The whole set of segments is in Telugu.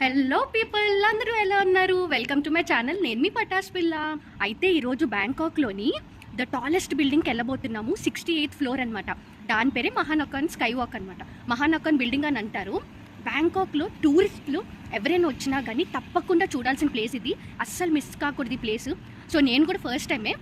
హలో పీపుల్, అందరూ ఎలా ఉన్నారు? Welcome to my channel. నేను మీ పటాస్ పిల్ల. అయితే ఈరోజు బ్యాంకాక్లోని ద టాలెస్ట్ బిల్డింగ్కి వెళ్ళబోతున్నాము. 68th ఫ్లోర్ అనమాట. దాని పేరే మహానకాన్ స్కై వాక్ అనమాట. మహానకాన్ బిల్డింగ్ అని అంటారు. బ్యాంకాక్లో టూరిస్టులు ఎవరైనా వచ్చినా కానీ తప్పకుండా చూడాల్సిన ప్లేస్ ఇది. అస్సలు మిస్ కాకూడదు ఈ ప్లేస్. సో నేను కూడా ఫస్ట్ టైమే.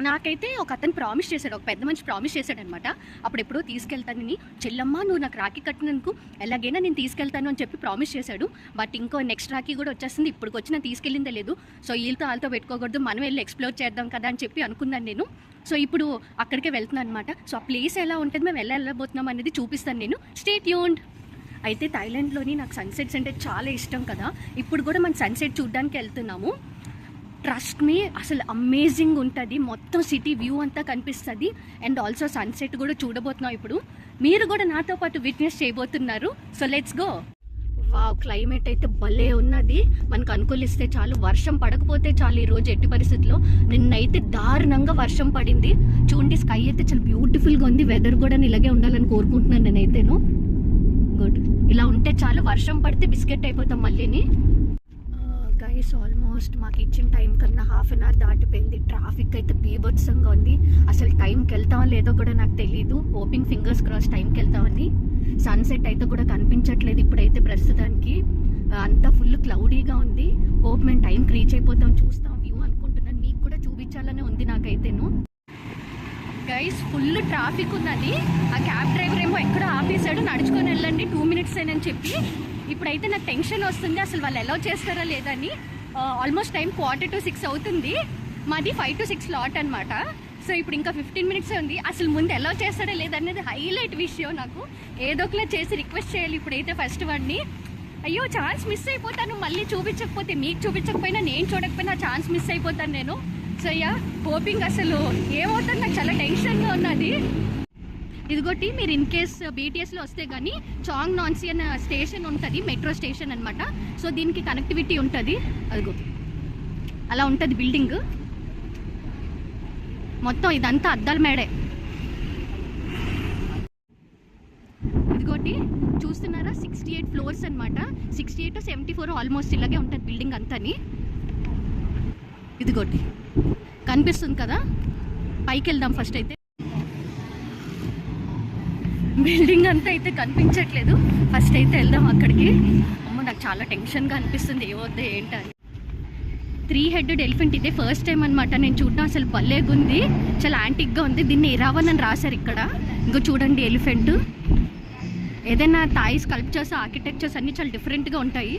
నాకైతే ఒక అతను ప్రామిస్ చేశాడు, ఒక పెద్ద మనిషి ప్రామిస్ చేశాడు అనమాట. అప్పుడు ఎప్పుడో తీసుకెళ్తానని, చెల్లమ్మ నువ్వు నాకు రాఖీ కట్టినందుకు ఎలాగైనా నేను తీసుకెళ్తాను అని చెప్పి ప్రామిస్ చేశాడు. బట్ ఇంకో నెక్స్ట్ రాఖీ కూడా వచ్చేస్తుంది. ఇప్పుడు వచ్చి నేను తీసుకెళ్ళిందే లేదు. సో వాళ్ళతో పెట్టుకోకూడదు, మనం వెళ్ళి ఎక్స్ప్లోర్ చేద్దాం కదా అని చెప్పి అనుకున్నాను నేను. సో ఇప్పుడు అక్కడికే వెళ్తున్నాను అనమాట. సో ఆ ప్లేస్ ఎలా ఉంటుంది, మేము వెళ్ళబోతున్నాం అనేది చూపిస్తాను నేను. Stay tuned. అయితే థాయిలాండ్లోని నాకు సన్సెట్స్ అంటే చాలా ఇష్టం కదా. ఇప్పుడు కూడా మనం సన్సెట్ చూడడానికి వెళ్తున్నాము. ట్రస్ట్ మీ, అసలు అమేజింగ్ ఉంటుంది. మొత్తం సిటీ వ్యూ అంతా కనిపిస్తుంది. అండ్ ఆల్సో సన్సెట్ కూడా చూడబోతున్నాం. ఇప్పుడు మీరు కూడా నాతో పాటు విట్నెస్ చేయబోతున్నారు. So let's go. Wow, climate అయితే భలే ఉన్నది. మనకు అనుకూలిస్తే చాలు, వర్షం పడకపోతే చాలు. ఈరోజు ఎట్టి పరిస్థితుల్లో, నిన్నైతే దారుణంగా వర్షం పడింది. చూడండి, స్కై అయితే చాలా బ్యూటిఫుల్గా ఉంది. వెదర్ కూడా ఇలాగే ఉండాలని కోరుకుంటున్నాను నేనైతేను. గుడ్, ఇలా ఉంటే చాలు. వర్షం పడితే బిస్కెట్ అయిపోతాం మళ్ళీని. గైస్, ఆల్మోస్ట్ మాకు ఇచ్చిన టైం కన్నా హాఫ్ అన్ అవర్ దాటిపోయింది. ట్రాఫిక్ అయితే బీభత్సంగా ఉంది. అసలు టైంకి వెళ్తామో లేదో కూడా నాకు తెలీదు. హోపింగ్ ఫింగర్స్ క్రాస్ టైంకి వెళ్తామని. సన్సెట్ అయితే కూడా కనిపించట్లేదు ఇప్పుడైతే ప్రస్తుతానికి. అంతా ఫుల్ క్లౌడీగా ఉంది. హోప్ మేము టైంకి రీచ్ అయిపోతాం, చూస్తాం వ్యూ అనుకుంటున్నాను. మీకు కూడా చూపించాలనే ఉంది నాకైతేను. గైస్, ఫుల్ ట్రాఫిక్ ఉన్నది. ఆ క్యాబ్ డ్రైవర్ ఏమో ఎక్కడ ఆపేశాడు, నడుచుకొని వెళ్ళండి 2 minutes అని చెప్పి. ఇప్పుడైతే నాకు టెన్షన్ వస్తుంది, అసలు వాళ్ళు అలౌ చేస్తారా లేదని. ఆల్మోస్ట్ టైం 5:45 అవుతుంది. మాది 5 to 6 లాట్ అనమాట. సో ఇప్పుడు ఇంకా 15 minutes ఉంది. అసలు ముందు అలౌ చేస్తారా లేదనేది హైలైట్ విషయం. నాకు ఏదో ఒకలా చేసి రిక్వెస్ట్ చేయాలి ఇప్పుడైతే ఫస్ట్ వాడిని. అయ్యో, ఛాన్స్ మిస్ అయిపోతాను. మళ్ళీ చూపించకపోతే, మీకు చూపించకపోయినా, నేను చూడకపోయినా ఛాన్స్ మిస్ అయిపోతాను నేను. So yeah, hoping. అసలు ఏమవుతుంది, నాకు చాలా టెన్షన్గా ఉన్నది. ఇదిగోటి, మీరు ఇన్ కేస్ బీటీఎస్లో వస్తే కానీ చాంగ్ నాన్సీ అనే స్టేషన్ ఉంటుంది, మెట్రో స్టేషన్ అనమాట. సో దీనికి కనెక్టివిటీ ఉంటుంది. అదిగో అలా ఉంటుంది బిల్డింగ్ మొత్తం. ఇదంతా అద్దాల మేడే. ఇదిగోటి చూస్తున్నారా, 68 floors అనమాట. 68 to 74 ఆల్మోస్ట్ ఇలాగే ఉంటుంది బిల్డింగ్ అంతాని. ఇదిగోటి కనిపిస్తుంది కదా. పైకి వెళ్దాం ఫస్ట్ అయితే. బిల్డింగ్ అంతా అయితే కనిపించట్లేదు. ఫస్ట్ అయితే వెళ్దాం అక్కడికి. అమ్మో, నాకు చాలా టెన్షన్గా అనిపిస్తుంది, ఏమవుద్ది ఏంటని. 3-headed ఎలిఫెంట్ ఇదే ఫస్ట్ టైం అనమాట నేను చూడడం. అసలు భలేగుంది, చాలా యాంటిక్గా ఉంది. దీన్ని ఇరావన్ అని రాశారు ఇక్కడ. ఇంకో చూడండి ఎలిఫెంట్. ఏదైనా థాయి స్కల్ప్చర్స్, ఆర్కిటెక్చర్స్ అన్నీ చాలా డిఫరెంట్గా ఉంటాయి.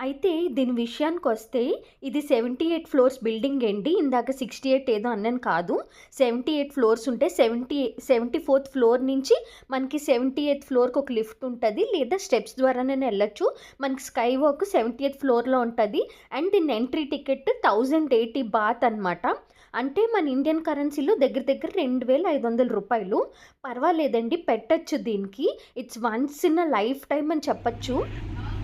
అయితే దీని విషయానికి వస్తే, ఇది 78 floors బిల్డింగ్ అండి. ఇందాక 68 ఏదో అన్నాను కాదు. 78 floors ఉంటే 74th floor నుంచి మనకి 78th floorకి ఒక లిఫ్ట్ ఉంటుంది, లేదా స్టెప్స్ ద్వారానే వెళ్ళొచ్చు. మనకి స్కై వాక్ 70th floorలో ఉంటుంది. అండ్ దీని ఎంట్రీ టికెట్ 1080 బాత్ అనమాట. అంటే మన ఇండియన్ కరెన్సీలో దగ్గర దగ్గర 2500 రూపాయలు. పర్వాలేదండి, పెట్టచ్చు దీనికి. It's once in a life time అని చెప్పచ్చు.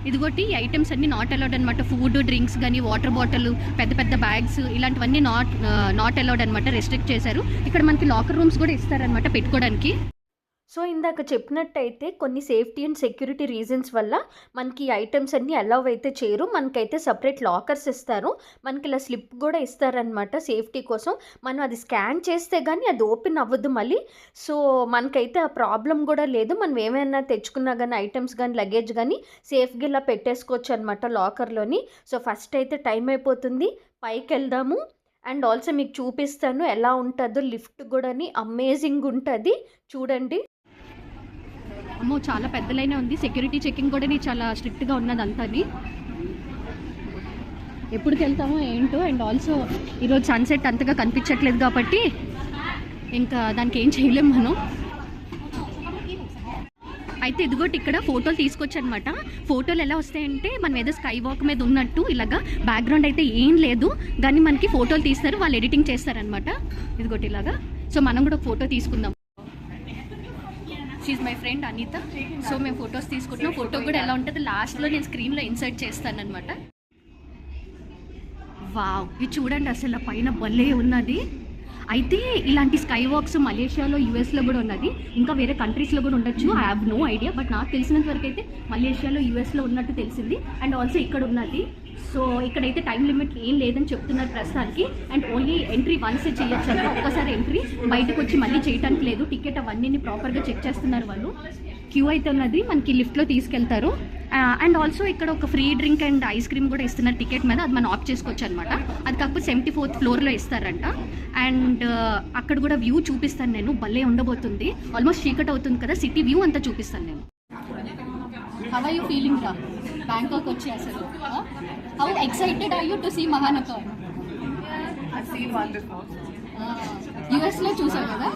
ఇదిగోటి ఐటమ్స్ అన్ని నాట్ అలౌడ్ అనమాట. ఫుడ్, డ్రింక్స్ కానీ, వాటర్ బాటిల్, పెద్ద పెద్ద బ్యాగ్స్ ఇలాంటివన్నీ నాట్ అలౌడ్ అనమాట. రెస్ట్రిక్ట్ చేశారు. ఇక్కడ మనకి లాకర్ రూమ్స్ కూడా ఇస్తారనమాట పెట్టుకోవడానికి. సో ఇందాక చెప్పినట్టయితే కొన్ని సేఫ్టీ అండ్ సెక్యూరిటీ రీజన్స్ వల్ల మనకి ఈ ఐటమ్స్ అన్నీ అలౌ అయితే చేయరు. మనకైతే సపరేట్ లాకర్స్ ఇస్తారు. మనకి ఇలా స్లిప్ కూడా ఇస్తారనమాట సేఫ్టీ కోసం. మనం అది స్కాన్ చేస్తే కానీ అది ఓపెన్ అవ్వదు మళ్ళీ. సో మనకైతే ఆ ప్రాబ్లం కూడా లేదు. మనం ఏమైనా తెచ్చుకున్నా కానీ, ఐటమ్స్ కానీ, లగేజ్ కానీ సేఫ్గా ఇలా పెట్టేసుకోవచ్చు అనమాట లాకర్లోని. సో ఫస్ట్ అయితే టైం అయిపోతుంది, పైకి వెళ్దాము. అండ్ ఆల్సో మీకు చూపిస్తాను ఎలా ఉంటుందో. లిఫ్ట్ కూడా అమేజింగ్ ఉంటుంది, చూడండి. అమ్మో, చాలా పెద్ద లైనే ఉంది. సెక్యూరిటీ చెకింగ్ కూడా చాలా స్ట్రిక్ట్గా ఉన్నది అంతాని. ఎప్పటికి వెళ్తామో ఏంటో. అండ్ ఆల్సో ఈరోజు సన్సెట్ అంతగా కనిపించట్లేదు కాబట్టి ఇంకా దానికి ఏం చేయలేము మనం. అయితే ఇదిగోటి ఇక్కడ ఫోటోలు తీసుకొచ్చనమాట. ఫోటోలు ఎలా వస్తాయంటే, మనం ఏదో స్కై వాక్ మీద ఉన్నట్టు ఇలాగా బ్యాక్గ్రౌండ్ అయితే ఏం లేదు, కానీ మనకి ఫోటోలు తీస్తారు, వాళ్ళు ఎడిటింగ్ చేస్తారనమాట. ఇదిగోటి ఇలాగా. సో మనం కూడా ఫోటో తీసుకుందాం. She my friend Anita. So మేము ఫొటోస్ తీసుకుంటున్నాం. ఫోటో కూడా ఎలా ఉంటుంది లాస్ట్లో నేను స్క్రీన్లో ఇన్సర్ట్ చేస్తానమాట. వావ్, ఇది చూడండి, అసలు పైన భలే ఉన్నది. అయితే ఇలాంటి స్కై వాక్స్ మలేషియాలో, యూఎస్లో కూడా ఉన్నది, ఇంకా వేరే కంట్రీస్లో కూడా ఉండొచ్చు. I have no idea, but నాకు తెలిసినంత వరకు అయితే మలేషియాలో, యూఎస్లో ఉన్నట్టు తెలిసింది. అండ్ ఆల్సో ఇక్కడ ఉన్నది. సో ఇక్కడైతే టైం లిమిట్ ఏం లేదని చెప్తున్నారు ప్రస్తుతానికి. అండ్ ఓన్లీ ఎంట్రీ వన్సే చేయొచ్చు అంటే ఒక్కసారి ఎంట్రీ, బయటకు వచ్చి మళ్ళీ చేయడానికి లేదు. టికెట్ అవన్నీ ప్రాపర్గా చెక్ చేస్తున్నారు వాళ్ళు. క్యూ అయితే ఉన్నది, మనకి లిఫ్ట్లో తీసుకెళ్తారు. అండ్ ఆల్సో ఇక్కడ ఒక free drink and ice cream కూడా ఇస్తున్నారు టికెట్ మీద, అది మనం ఆఫ్ చేసుకోవచ్చు అనమాట. అది కాకపోతే 74th ఫ్లోర్లో ఇస్తారంట. అండ్ అక్కడ కూడా వ్యూ చూపిస్తాను నేను, భలే ఉండబోతుంది. ఆల్మోస్ట్ చీకట్ అవుతుంది కదా, సిటీ వ్యూ అంతా చూపిస్తాను నేను. హౌ ఆర్ యూ ఫీలింగ్ రా బ్యాంకాక్ వచ్చి అసలు? How excited are you to see Mahanagar? యూఎస్లో చూసావు కదా,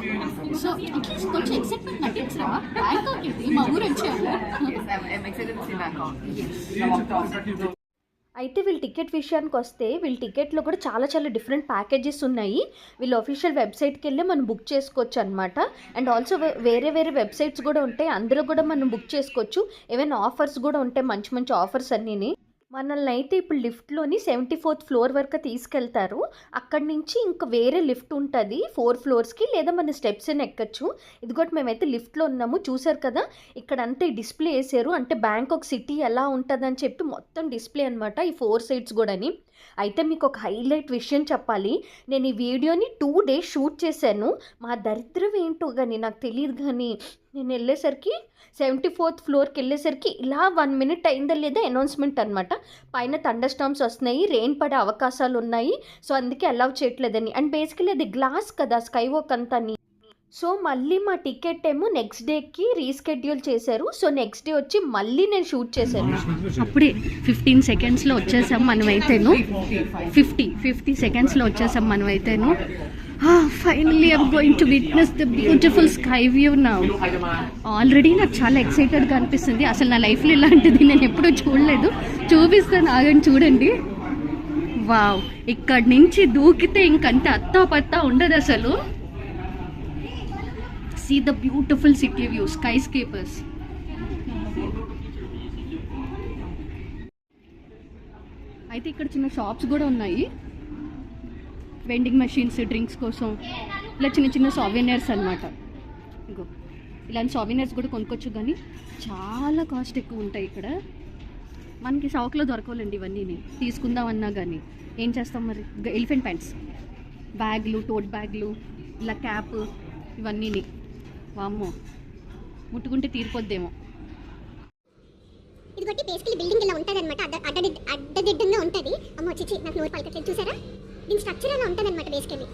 సో అట్లీస్ట్ కొంచెం ఎక్సైట్మెంట్ నటించరా? బ్యాంకాక్ ఇది మా ఊరు వచ్చాము. అయితే వీళ్ళ టికెట్ విషయానికి వస్తే, వీళ్ళ టికెట్లో కూడా చాలా చాలా డిఫరెంట్ ప్యాకేజెస్ ఉన్నాయి. వీళ్ళ అఫీషియల్ వెబ్సైట్కి వెళ్ళి మనం బుక్ చేసుకోవచ్చు అనమాట. అండ్ ఆల్సో వేరే వేరే వెబ్సైట్స్ కూడా ఉంటాయి, అందులో కూడా మనం బుక్ చేసుకోవచ్చు. ఏవైనా ఆఫర్స్ కూడా ఉంటాయి, మంచి మంచి ఆఫర్స్ అన్నీని. మనల్ని అయితే ఇప్పుడు లిఫ్ట్లోని 74th ఫ్లోర్ వరకు తీసుకెళ్తారు. అక్కడి నుంచి ఇంకా వేరే లిఫ్ట్ ఉంటుంది 4 ఫ్లోర్స్కి, లేదా మన స్టెప్స్ అని ఎక్కచ్చు. ఇదిగోటి మేమైతే లిఫ్ట్లో ఉన్నాము, చూసారు కదా. ఇక్కడ అంతే డిస్ప్లే వేసారు, అంటే బ్యాంకాక్ సిటీ ఎలా ఉంటుందని చెప్పి మొత్తం డిస్ప్లే అనమాట, ఈ 4 సైడ్స్ కూడాని. అయితే మీకు ఒక హైలైట్ విషయం చెప్పాలి, నేను ఈ వీడియోని 2 days షూట్ చేశాను. మా దరిద్రం ఏంటో కానీ నాకు తెలియదు, కానీ నేను వెళ్ళేసరికి 74th ఫ్లోర్కి వెళ్ళేసరికి ఇలా 1 minute అయిందా లేదా అనౌన్స్మెంట్ అనమాట. పైన థండర్ స్టార్మ్స్ వస్తున్నాయి, రెయిన్ పడే అవకాశాలు ఉన్నాయి, సో అందుకే అలౌ చేయట్లేదని. అండ్ బేసికలీ అది గ్లాస్ కదా స్కై వాక్ అంతా. సో మళ్ళీ మా టికెట్ ఏమో నెక్స్ట్ డేకి రీస్కెడ్యూల్ చేశారు. సో నెక్స్ట్ డే వచ్చి మళ్ళీ నేను షూట్ చేశాను. అప్పుడే 15 secondsలో వచ్చేసాం మనమైతేను. 50 secondsలో వచ్చేసాం మనమైతేను. Finally I'm going to witness the beautiful sky view now. Already నాకు చాలా ఎక్సైటెడ్గా అనిపిస్తుంది. అసలు నా లైఫ్లో ఇలాంటిది నేను ఎప్పుడూ చూడలేదు. చూపిస్తాను, ఆగండి చూడండి. వావ్, ఇక్కడి నుంచి దూకితే ఇంకంతే అత్తా పత్తా ఉండదు అసలు. See the beautiful city view, skyscrapers. అయితే ఇక్కడ చిన్న షాప్స్ కూడా ఉన్నాయి, వెండింగ్ మెషిన్స్, డ్రింక్స్ కోసం. ఇలా చిన్న చిన్న సావినర్స్ అనమాట. ఇంకో ఇలాంటి సావినర్స్ కూడా కొనుక్కోవచ్చు, కానీ చాలా కాస్ట్ ఎక్కువ ఉంటాయి ఇక్కడ. మనకి షాప్లో దొరకవాలండి ఇవన్నీ, తీసుకుందామన్నా కానీ. ఏం చేస్తాం మరి? ఎలిఫెంట్ ప్యాంట్స్, బ్యాగ్లు, టోట్ బ్యాగ్లు, ఇలా క్యాప్, ఇవన్నీ. వామ్మో, ముట్టుకుంటే తీరిపోద్దేమో. ఇది బట్టి బేసికలీ బిల్డింగ్ ఇలా ఉంటదన్నమాట, అడ్డదిడ్డంగా ఉంటది. అమ్మో చిచి, నాకు నోరు పలకట్లేదు, చూసారా? దీని స్ట్రక్చర్ అలా ఉంటదన్నమాట బేసికలీ.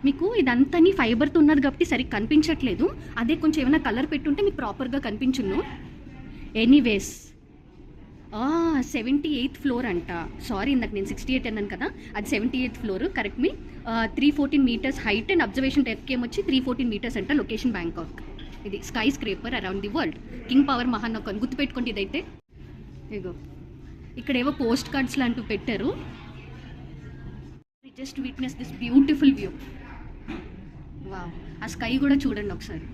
మీకు ఇదంతా ఫైబర్తో ఉన్నది కాబట్టి సరిగ్గా కనిపించట్లేదు. అదే కొంచెం ఏమైనా కలర్ పెట్టుంటే మీకు ప్రాపర్గా కనిపించును. ఎనీవేస్ 78th ఫ్లోర్ అంట. సారీ, ఇందాక నేను 68 అన్నాను కదా, అది 78th floor. Correct me. 314 meters height and observation depth వచ్చి 314 meters అంట. Location Bangkok. ఇది skyscraper around the world. King power Mahanakhon గుర్తుపెట్టుకోండి ఇదైతే. ఇగో ఇక్కడ ఏవో పోస్ట్ కార్డ్స్ లాంటివి పెట్టారు. Just witness this beautiful view. Wow, ఆ స్కై కూడా చూడండి ఒకసారి.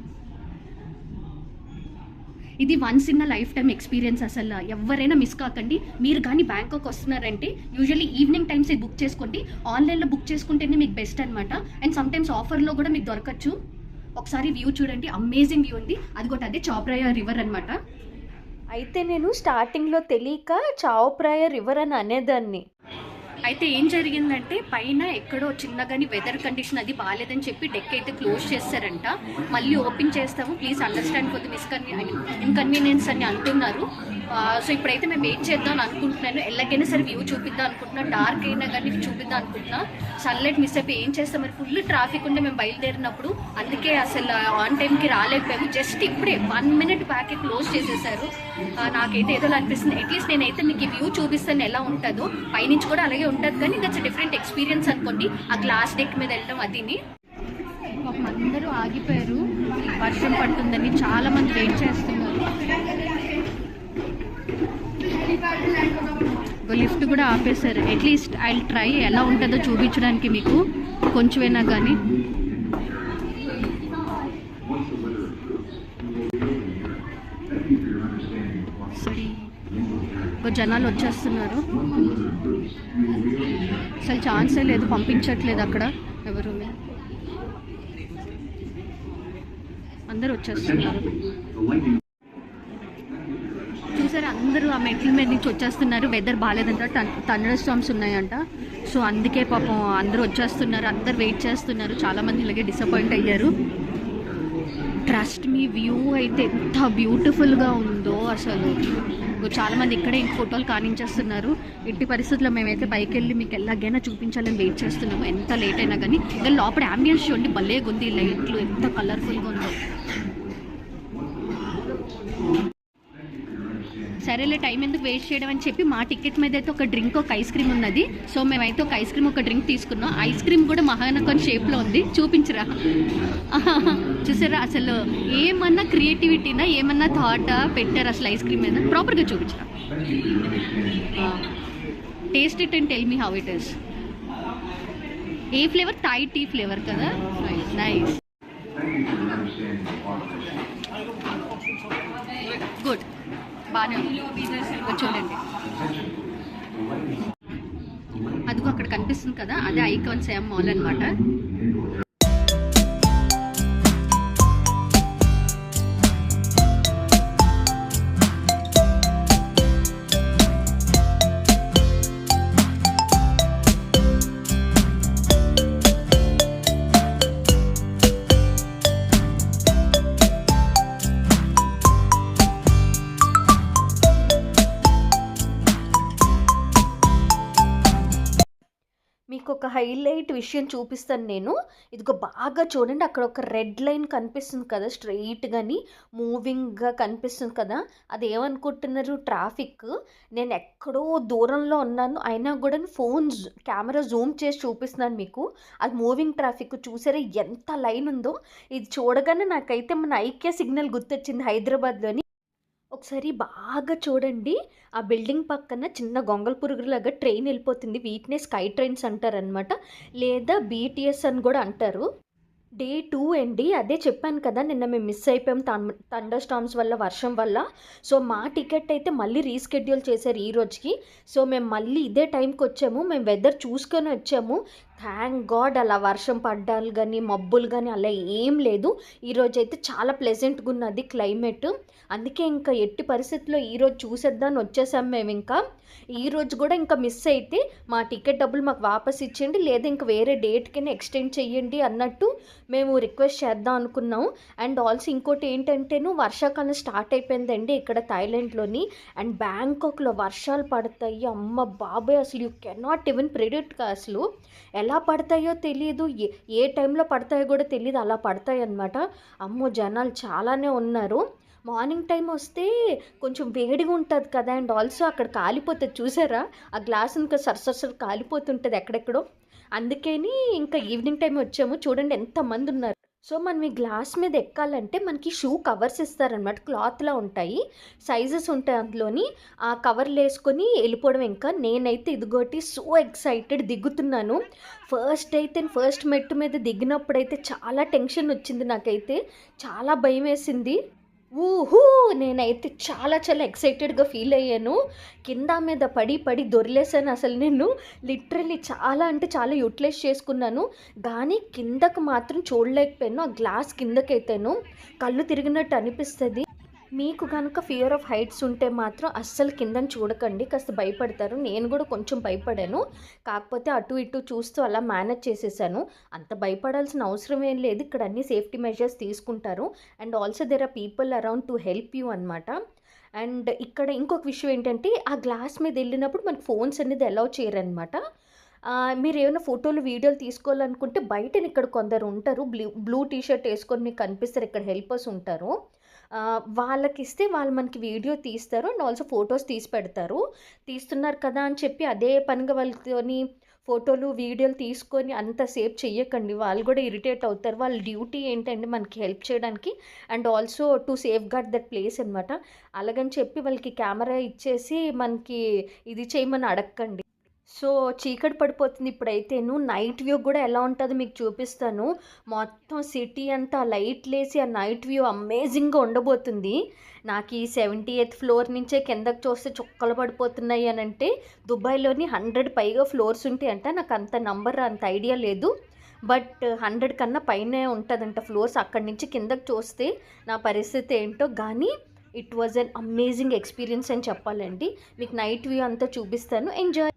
ఇది once in a lifetime experience. అసలు ఎవరైనా మిస్ కాకండి. మీరు కానీ బ్యాంకాక్ వస్తున్నారంటే యూజువల్లీ ఈవినింగ్ టైమ్స్ బుక్ చేసుకోండి. ఆన్లైన్లో బుక్ చేసుకుంటేనే మీకు బెస్ట్ అనమాట. అండ్ సమ్టైమ్స్ ఆఫర్లో కూడా మీకు దొరకచ్చు. ఒకసారి వ్యూ చూడండి, అమేజింగ్ వ్యూ ఉంది. అది కూడా అదే చాప్రాయ రివర్ అనమాట. అయితే నేను స్టార్టింగ్లో తెలియక చావ్ప్రాయ రివర్ అని అనేదాన్ని. అయితే ఏం జరిగిందంటే పైన ఎక్కడో చిన్నగాని వెదర్ కండిషన్ అది బాగాలేదని చెప్పి డెక్ అయితే క్లోజ్ చేస్తారంట. మళ్ళీ ఓపెన్ చేస్తాము, please understand for the inconvenience అని అంటున్నారు. సో ఇప్పుడైతే మేము వెయిట్ చేద్దాం అని అనుకుంటున్నాను. ఎలాగైనా సరే వ్యూ చూపిద్దాం అనుకుంటున్నా, డార్క్ అయినా కానీ చూపిద్దాం అనుకుంటున్నా. సన్లైట్ మిస్ అయిపోయి ఏం చేస్తాం మరి, ఫుల్ ట్రాఫిక్ ఉంటే మేము బయలుదేరినప్పుడు, అందుకే అసలు ఆన్ టైంకి రాలేకపోయాము. జస్ట్ ఇప్పుడే 1 minute బ్యాకే క్లోజ్ చేసేసారు. నాకైతే ఏదో అనిపిస్తుంది. అట్లీస్ట్ నేనైతే మీకు ఈ వ్యూ చూపిస్తాను ఎలా ఉంటుందో. పైనుంచి కూడా అలాగే ఉంటుంది, కానీ దట్స్ డిఫరెంట్ ఎక్స్పీరియన్స్ అనుకోండి. ఆ గ్లాస్ డెక్ మీద వెళ్ళడం అదిని. అందరూ ఆగిపోయారు, వర్షం పడుతుందని చాలా మంది వెయిట్ చేస్తున్నారు. లిఫ్ట్ కూడా ఆపేశారు. అట్లీస్ట్ ఐ విల్ ట్రై ఎలా ఉంటుందో చూపించడానికి మీకు కొంచెమైనా కానీ. సరే జనాలు వచ్చేస్తున్నారు. అసలు ఛాన్సే లేదు, పంపించట్లేదు అక్కడ ఎవరు. అందరూ వచ్చేస్తున్నారు. చూసారు, అందరూ ఆ మెట్ల మీద నుంచి వచ్చేస్తున్నారు. వెదర్ బాగాలేదంట, థండర్ స్టార్మ్స్ ఉన్నాయంట. సో అందుకే పాపం అందరూ వచ్చేస్తున్నారు. అందరు వెయిట్ చేస్తున్నారు. చాలామంది ఇలాగే డిసప్పాయింట్ అయ్యారు. ట్రస్ట్ మీ, వ్యూ అయితే ఎంత బ్యూటిఫుల్గా ఉందో అసలు. చాలామంది ఇక్కడే ఇంక ఫోటోలు కానించేస్తున్నారు. ఎట్టి పరిస్థితుల్లో మేమైతే పైకి వెళ్ళి మీకు ఎలాగైనా చూపించాలని వెయిట్ చేస్తున్నాము, ఎంత లేట్ అయినా కానీ. ఇంకా లోపల అంబియన్స్ చూడండి, భలేగా ఉంది. లైట్లు ఎంత కలర్ఫుల్గా ఉందో. సరేలే, టైం ఎందుకు వేస్ట్ చేయడం అని చెప్పి మా టికెట్ మీద అయితే ఒక డ్రింక్, ఒక ఐస్ క్రీమ్ ఉన్నది. సో మేమైతే ఒక ఐస్ క్రీమ్, ఒక డ్రింక్ తీసుకున్నాం. ఐస్ క్రీమ్ కూడా మహానకన్ షేప్లో ఉంది. చూపించరా? చూసారా, అసలు ఏమన్నా క్రియేటివిటీనా, ఏమన్నా థాటా పెట్టారు అసలు ఐస్ క్రీమ్ మీద? ప్రాపర్గా చూపించరా. Taste it and tell me how it is. ఏ ఫ్లేవర్? థాయ్ టీ ఫ్లేవర్ కదా. నైస్, గుడ్, బాగానే ఉంది. చూడండి, అదిగో అక్కడ కనిపిస్తుంది కదా, అదే ఐకాన్ సేమ్ మాల్ అనమాట. మీకు ఒక హైలైట్ విషయం చూపిస్తాను నేను. ఇదిగో బాగా చూడండి, అక్కడ ఒక రెడ్ లైన్ కనిపిస్తుంది కదా, స్ట్రెయిట్గాని మూవింగ్గా కనిపిస్తుంది కదా. అది ఏమనుకుంటున్నారు? ట్రాఫిక్. నేను ఎక్కడో దూరంలో ఉన్నాను, అయినా కూడా ఫోన్ కెమెరా జూమ్ చేసి చూపిస్తున్నాను మీకు. అది మూవింగ్ ట్రాఫిక్. చూసారా ఎంత లైన్ ఉందో? ఇది చూడగానే నాకైతే మన ఐక్య సిగ్నల్ గుర్తొచ్చింది హైదరాబాద్లోని. ఒకసారి బాగా చూడండి, ఆ బిల్డింగ్ పక్కన చిన్న గొంగళ పురుగులాగా ట్రైన్ వెళ్ళిపోతుంది. వీటినే స్కై ట్రైన్స్ అంటారనమాట, లేదా బీటీఎస్ అని కూడా అంటారు. డే 2 అండి, అదే చెప్పాను కదా నిన్న మేము మిస్ అయిపోయాం థండర్ స్టార్మ్స్ వల్ల, వర్షం వల్ల. సో మా టికెట్ అయితే మళ్ళీ రీస్కెడ్యూల్ చేశారు ఈ రోజుకి. సో మేము మళ్ళీ ఇదే టైంకి వచ్చాము. మేము వెదర్ చూసుకొని వచ్చాము. థ్యాంక్ గాడ్, అలా వర్షం పడ్డాలు కానీ మబ్బులు కానీ అలా ఏం లేదు. ఈరోజు అయితే చాలా ప్లెజెంట్గా ఉన్నది క్లైమేట్. అందుకే ఇంకా ఎట్టి పరిస్థితుల్లో ఈరోజు చూసేద్దాన్ని వచ్చేసాం మేము. ఇంకా ఈరోజు కూడా ఇంకా మిస్ అయితే మా టికెట్ డబ్బులు మాకు వాపస్ ఇచ్చేయండి, లేదా ఇంకా వేరే డేట్కైనా ఎక్స్టెండ్ చేయండి అన్నట్టు మేము రిక్వెస్ట్ చేద్దాం అనుకున్నాం. అండ్ ఆల్సో ఇంకోటి ఏంటంటేను, వర్షాకాలం స్టార్ట్ అయిపోయిందండి ఇక్కడ థాయిలాండ్లోని. అండ్ బ్యాంకాక్లో వర్షాలు పడతాయి. అమ్మ బాబాయ్, అసలు యూ కెనాట్ ఈవెన్ ప్రిడిక్ట్. అసలు ఎలా పడతాయో తెలియదు, ఏ టైంలో పడతాయో కూడా తెలియదు, అలా పడతాయి అన్నమాట. అమ్మో, జనాలు చాలానే ఉన్నారు. మార్నింగ్ టైం వస్తే కొంచెం వేడిగా ఉంటుంది కదా. అండ్ ఆల్సో అక్కడ కాలిపోతుంది, చూసారా ఆ గ్లాస్ ఇంకా సరసర కాలిపోతుంటుంది ఎక్కడెక్కడో. అందుకని ఇంకా ఈవినింగ్ టైం వచ్చాము. చూడండి ఎంతమంది ఉన్నారు. సో మనం ఈ గ్లాస్ మీద ఎక్కాలంటే మనకి షూ కవర్స్ ఇస్తారనమాట, క్లాత్లా ఉంటాయి, సైజెస్ ఉంటాయి అందులోని. ఆ కవర్లు వేసుకొని వెళ్ళిపోవడం. ఇంకా నేనైతే ఇదిగోటి సో ఎక్సైటెడ్ దిగుతున్నాను. ఫస్ట్ మెట్టు మీద దిగినప్పుడైతే చాలా టెన్షన్ వచ్చింది నాకైతే, చాలా భయం వేసింది. ఊహూ, నేనైతే చాలా చాలా ఎక్సైటెడ్గా ఫీల్ అయ్యాను. కింద మీద పడి దొరిలేసాను అసలు. నేను లిటరలీ చాలా అంటే చాలా యూటిలైజ్ చేసుకున్నాను, కానీ కిందకు మాత్రం చూడలేకపోయాను. ఆ గ్లాస్ కిందకైతేను కళ్ళు తిరిగినట్టు అనిపిస్తుంది. మీకు కనుక ఫియర్ ఆఫ్ హైట్స్ ఉంటే మాత్రం అస్సలు కిందని చూడకండి, కాస్త భయపడతారు. నేను కూడా కొంచెం భయపడాను, కాకపోతే అటు ఇటు చూస్తూ అలా మేనేజ్ చేసేసాను. అంత భయపడాల్సిన అవసరం ఏం లేదు, ఇక్కడ అన్ని సేఫ్టీ మెజర్స్ తీసుకుంటారు. And also there are people around to help you అనమాట. అండ్ ఇక్కడ ఇంకొక విషయం ఏంటంటే, ఆ గ్లాస్ మీద వెళ్ళినప్పుడు మనకు ఫోన్స్ అనేది అలౌ చేయరనమాట. మీరు ఏమైనా ఫోటోలు వీడియోలు తీసుకోవాలనుకుంటే బయట ఇక్కడ కొందరు ఉంటారు, బ్లూ టీషర్ట్ వేసుకొని మీకు కనిపిస్తారు, ఇక్కడ హెల్పర్స్ ఉంటారు. వాళ్ళకి ఇస్తే వాళ్ళు మనకి వీడియో తీస్తారు అండ్ ఆల్సో ఫొటోస్ తీసి పెడతారు. తీస్తున్నారు కదా అని చెప్పి అదే పనిగా వాళ్ళతోని ఫోటోలు వీడియోలు తీసుకొని అంతసేపు చెయ్యకండి, వాళ్ళు కూడా ఇరిటేట్ అవుతారు. వాళ్ళ డ్యూటీ ఏంటంటే మనకి హెల్ప్ చేయడానికి and also to safeguard that place అనమాట. అలాగని చెప్పి వాళ్ళకి కెమెరా ఇచ్చేసి మనకి ఇది చేయమని అడగకండి. సో, చీకటి పడిపోతుంది ఇప్పుడైతేను. నైట్ వ్యూ గూడా ఎలా ఉంటదో మీకు చూపిస్తాను. మొత్తం సిటీ అంతా లైట్‌లేసి ఆ నైట్ వ్యూ అమేజింగ్‌గా ఉండబోతుంది. నాకీ 78th ఫ్లోర్ నుంచే కిందకి చూస్తే చుక్కలు పడిపోతున్నాయి అనంటే, దుబాయ్‌లోని 100 పైగా ఫ్లోర్స్ ఉంటాయంట. నాకంత నంబర్ అంత ఐడియా లేదు. బట్ 100 కన్నా పైనే ఉంటదంట ఫ్లోర్స్. అక్కడి నుంచి కిందకి చూస్తే నా పరిస్థితి ఏంటో గానీ, it was an amazing experience అని చెప్పాలండి. మీకు నైట్ వ్యూ అంతా చూపిస్తాను. ఎంజాయ్.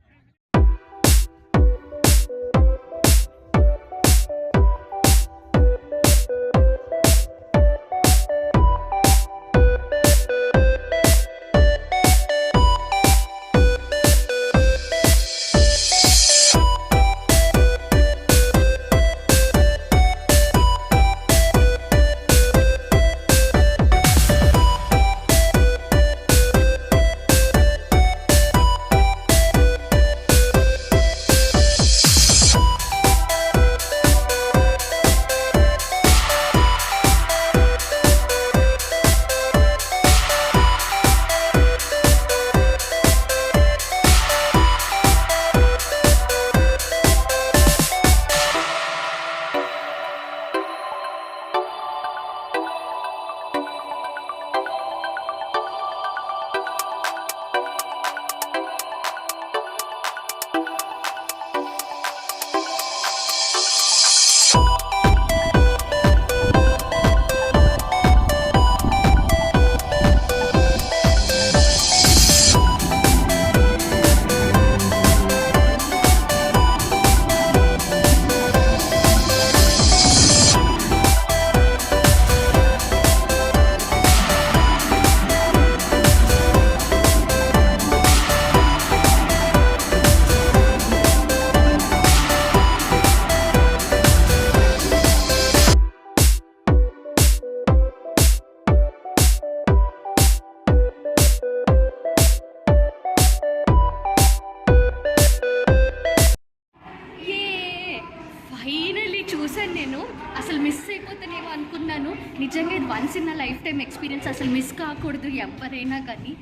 ఫైనల్లీ చూసాను నేను. అసలు మిస్ అయిపోతానేమో అనుకున్నాను. నిజంగా ఇది once in life time experience, అసలు మిస్ కాకూడదు ఎవరైనా కానీ.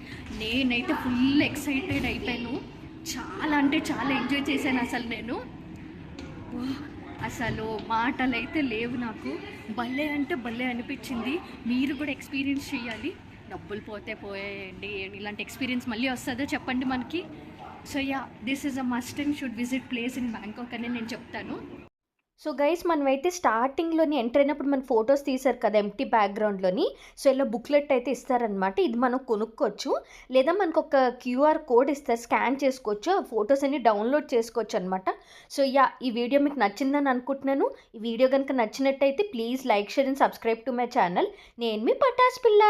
నేనైతే ఫుల్ ఎక్సైటెడ్ అయిపోయాను. చాలా అంటే చాలా ఎంజాయ్ చేశాను అసలు నేను. అసలు మాటలు అయితే లేవు నాకు. భలే అంటే భలే అనిపించింది. మీరు కూడా ఎక్స్పీరియన్స్ చేయాలి. డబ్బులు పోతే పోయేయండి, ఇలాంటి ఎక్స్పీరియన్స్ మళ్ళీ వస్తుందో చెప్పండి మనకి. So yeah, this is a must and should visit place in Bangkok అని నేను చెప్తాను. సో గైస్, మనమైతే స్టార్టింగ్‌లోని ఎంటర్ అయినప్పుడు మన ఫోటోస్ తీశారు కదా ఎంప్టీ బ్యాక్‌గ్రౌండ్‌లోని. సో ఇలా బుక్లెట్ అయితే ఇస్తారనమాట. ఇది మనం కొనుక్కోవచ్చు. లేదా మనకొక క్యూఆర్ కోడ్ ఇస్తారు, స్కాన్ చేసుకోవచ్చు. ఆ ఫోటోస్ అన్ని డౌన్లోడ్ చేసుకోవచ్చు అనమాట. సో యా, ఈ వీడియో మీకు నచ్చిందని అనుకుంటున్నాను. ఈ వీడియో కనుక నచ్చినట్టయితే please like, share and subscribe to my channel. నేను మీ పటాస్ పిల్ల.